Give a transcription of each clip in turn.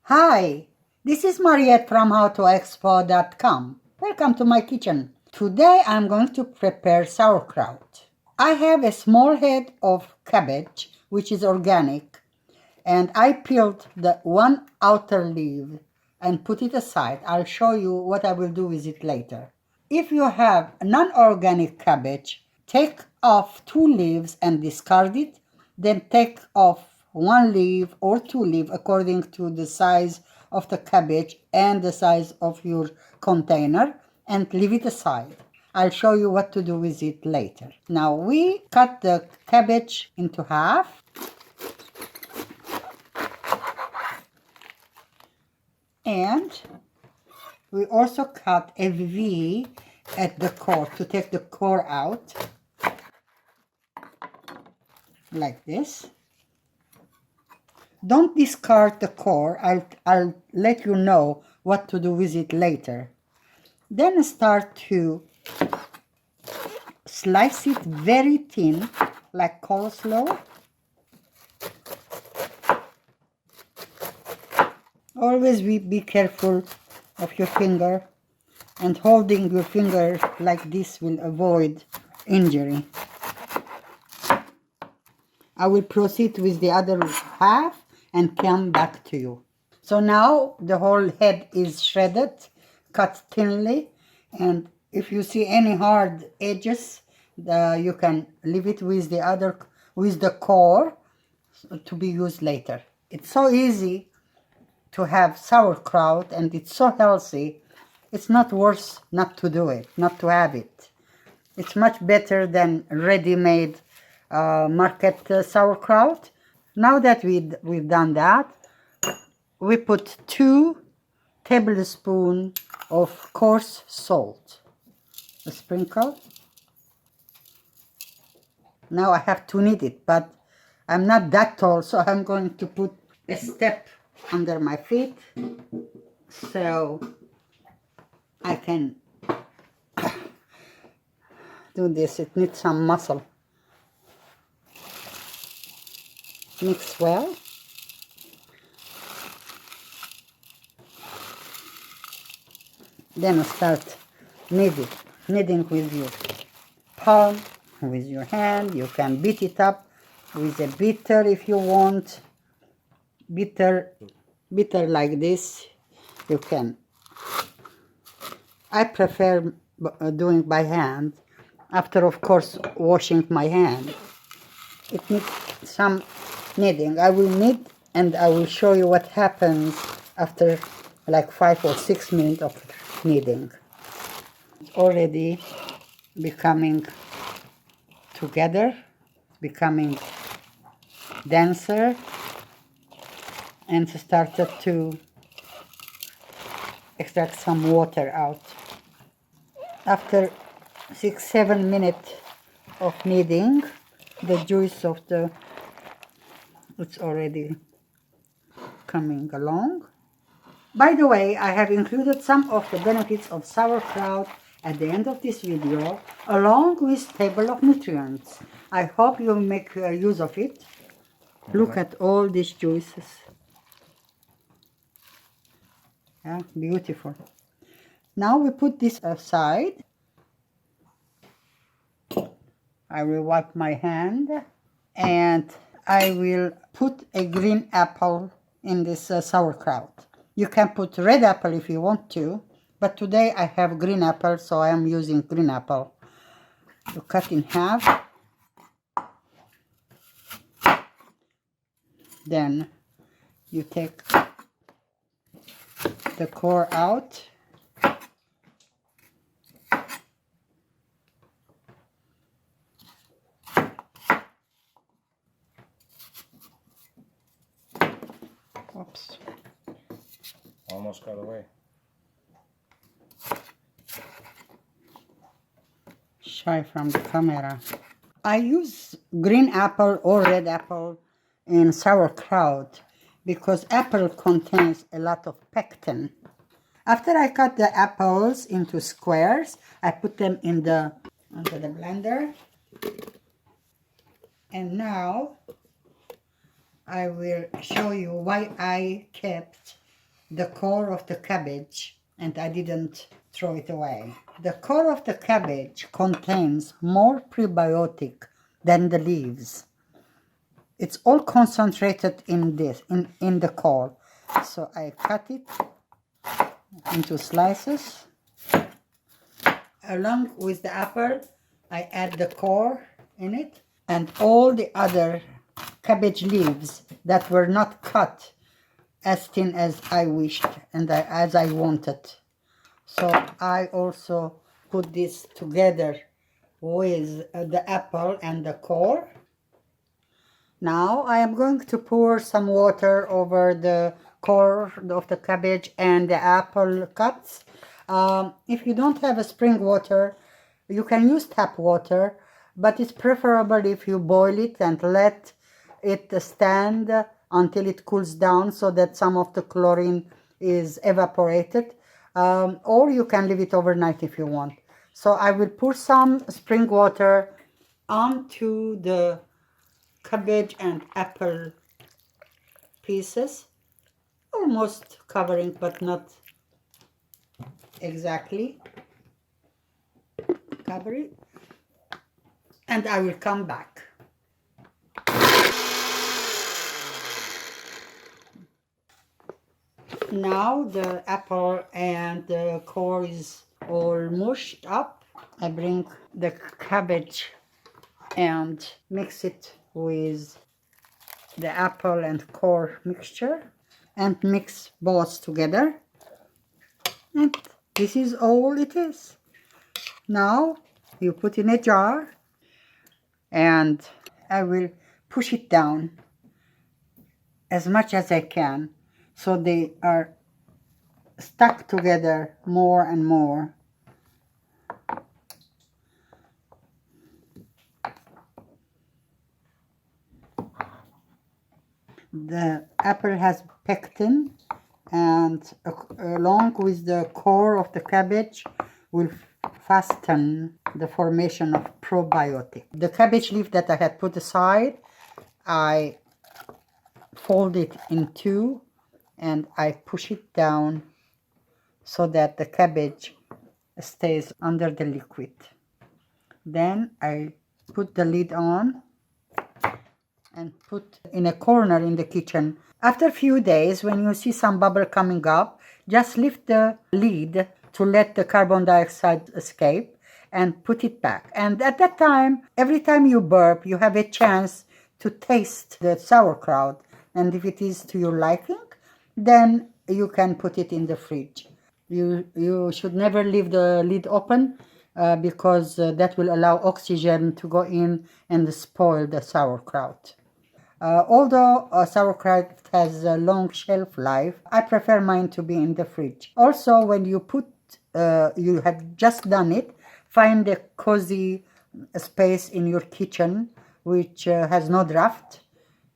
Hi, this is Mariette from HowToExpo.com. Welcome to my kitchen. Today I'm going to prepare sauerkraut. I have a small head of cabbage, which is organic, and I peeled the one outer leaf and put it aside. I'll show you what I will do with it later. If you have non-organic cabbage, take off 2 leaves and discard it, then take off 1 leaf or 2 leaves according to the size of the cabbage and the size of your container, and leave it aside. I'll show you what to do with it later. Now we cut the cabbage into half. And we also cut a V at the core to take the core out, like this. Don't discard the core. I'll let you know what to do with it later. Then start to slice it very thin, like coleslaw. Always be careful of your finger, and holding your finger like this will avoid injury. I will proceed with the other half and come back to you. So now the whole head is shredded, cut thinly, and if you see any hard edges, you can leave it with the core to be used later. It's so easy to have sauerkraut, and it's so healthy. It's not worth not to do it, not to have it. It's much better than ready-made market sauerkraut. Now that we've done that, we put 2 tablespoons of coarse salt. A sprinkle. Now I have to knead it, but I'm not that tall, so I'm going to put a step under my feet so I can do this. It needs some muscle. Mix well. Then start kneading with your palm, with your hand. You can beat it up with a beater if you want. Beater like this. You can. I prefer doing by hand, after of course washing my hand. It needs some kneading. I will knead and I will show you what happens after like 5 or 6 minutes of kneading. It's already becoming together, becoming denser, and started to extract some water out. After 6-7 minutes of kneading, the juice of it's already coming along. By the way, I have included some of the benefits of sauerkraut at the end of this video, along with table of nutrients. I hope you make use of it. Look at all these juices. Yeah, beautiful. Now we put this aside. I will wipe my hand, and I will put a green apple in this sauerkraut. You can put red apple if you want to, but today I have green apple, so I am using green apple. You cut in half. Then you take the core out. Oops. Almost got away. Shy from the camera. I use green apple or red apple in sauerkraut because apple contains a lot of pectin. After I cut the apples into squares, I put them into the blender. And now I will show you why I kept the core of the cabbage, and I didn't throw it away. The core of the cabbage contains more prebiotic than the leaves. It's all concentrated in in the core. So I cut it into slices. Along with the apple, I add the core in it and all the other cabbage leaves that were not cut as thin as I wished and as I wanted. So I also put this together with the apple and the core. Now I am going to pour some water over the core of the cabbage and the apple cuts. If you don't have a spring water, you can use tap water, but it's preferable if you boil it and let it stand until it cools down so that some of the chlorine is evaporated, or you can leave it overnight if you want. So I will pour some spring water onto the cabbage and apple pieces, almost covering but not exactly cover it, and I will come back. Now the apple and the core is all mushed up. I bring the cabbage and mix it with the apple and core mixture and mix both together, and this is all it is. Now you put in a jar and I will push it down as much as I can so they are stuck together more and more. The apple has pectin, and along with the core of the cabbage will fasten the formation of probiotic. The cabbage leaf that I had put aside, I fold it in two and I push it down so that the cabbage stays under the liquid. Then I put the lid on and put in a corner in the kitchen. After a few days, when you see some bubble coming up, just lift the lid to let the carbon dioxide escape and put it back. And at that time, every time you burp, you have a chance to taste the sauerkraut. And if it is to your liking, then you can put it in the fridge. You should never leave the lid open because that will allow oxygen to go in and spoil the sauerkraut. Although sauerkraut has a long shelf life, I prefer mine to be in the fridge. Also, when you you have just done it, find a cozy space in your kitchen which has no draft,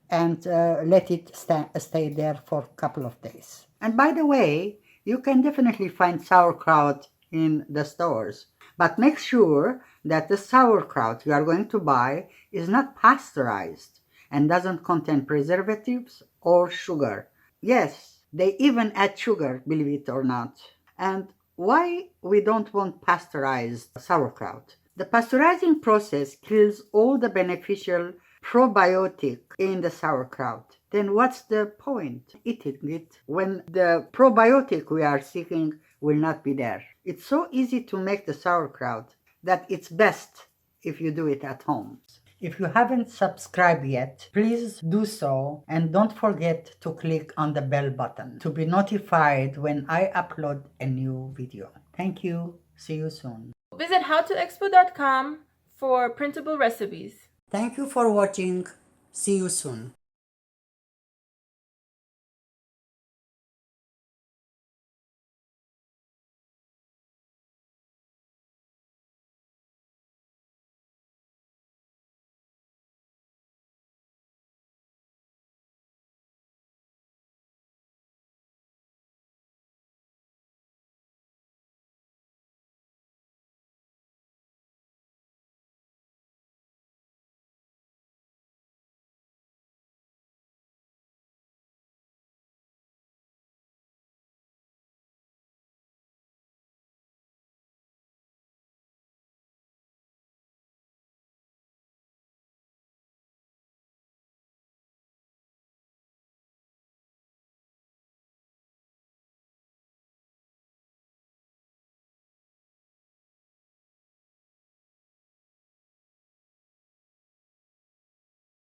and let it stay there for a couple of days. And by the way, you can definitely find sauerkraut in the stores, but make sure that the sauerkraut you are going to buy is not pasteurized and doesn't contain preservatives or sugar. Yes, they even add sugar, believe it or not. And why we don't want pasteurized sauerkraut? The pasteurizing process kills all the beneficial probiotic in the sauerkraut. Then what's the point eating it when the probiotic we are seeking will not be there? It's so easy to make the sauerkraut that it's best if you do it at home. If you haven't subscribed yet, please do so, and don't forget to click on the bell button to be notified when I upload a new video. Thank you. See you soon. Visit HowToExpo.com for printable recipes. Thank you for watching. See you soon.